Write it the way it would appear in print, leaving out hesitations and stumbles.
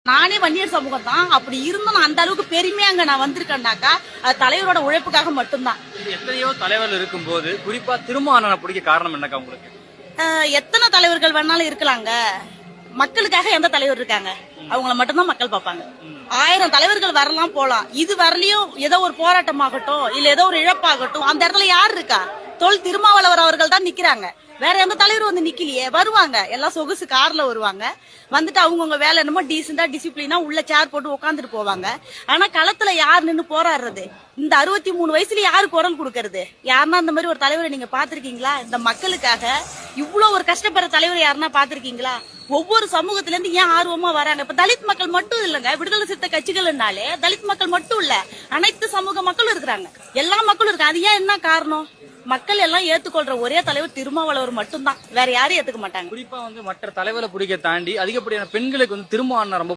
நானே வன்னியர் சமூகம் தான். அப்படி இருந்தும் நான் அந்த அளவுக்கு பெருமையா அங்க நான் வந்திருக்கேன்னாக்கா அது தலைவரோட உழைப்புக்காக மட்டும்தான். எத்தனையோ தலைவர்கள் இருக்கும்போது குறிப்பா திருமாவளவனை பிடிக்க காரணம் என்னக்கா உங்களுக்கு? எத்தனை தலைவர்கள் வேணாலும் இருக்கலாங்க. மக்களுக்காக எந்த தலைவர் இருக்காங்க? அவங்கள மட்டும்தான் மக்கள் பார்ப்பாங்க. 1000 தலைவர்கள் வரலாம் போலாம். இது வரலையும் ஏதோ ஒரு போராட்டமாகட்டும் இல்ல ஏதோ ஒரு இழப்பாகட்டும் அந்த இடத்துல யார் இருக்கா? தொல் திருமாவளவர் அவர்கள் தான் நிக்கிறாங்க. வேற எந்த தலைவர் வந்து நிக்கலையே. வருவாங்க எல்லாம் சொகுசு கார்ல வருவாங்க. வந்துட்டு அவங்கவுங்க வேலை என்னமோ டீசெண்டா டிசிப்ளினா உள்ள சேர் போட்டு உட்காந்துட்டு போவாங்க. ஆனா களத்துல யார் நின்னு போராடுறது? இந்த 63 வயசுல யாரு குரல் கொடுக்கறது? யாருன்னா இந்த மாதிரி ஒரு தலைவரை நீங்க பாத்திருக்கீங்களா? இந்த மக்களுக்காக இவ்வளவு ஒரு கஷ்டப்படுற தலைவர் யாருன்னா பாத்திருக்கீங்களா? ஒவ்வொரு சமூகத்துல இருந்து ஏன் ஆர்வமா வராங்க? இப்ப தலித் மக்கள் மட்டும் இல்லங்க, விடுதலை சிறுத்தை கட்சிகள்னாலே தலித் மக்கள் மட்டும் இல்ல, அனைத்து சமூக மக்களும் இருக்கிறாங்க. எல்லா மக்களும் இருக்காங்க. அது ஏன் என்ன காரணம்? மக்கள் எல்லாம் ஏத்துக்கொள்ற ஒரே தலைவர் திருமாவளவர் மட்டும்தான். வேற யாரும் ஏத்துக்க மாட்டாங்க. குறிப்பா மற்ற தலைவரை பிடிக்க தாண்டி அதிகப்படியான பெண்களுக்கு திருமாவளவன் ரொம்ப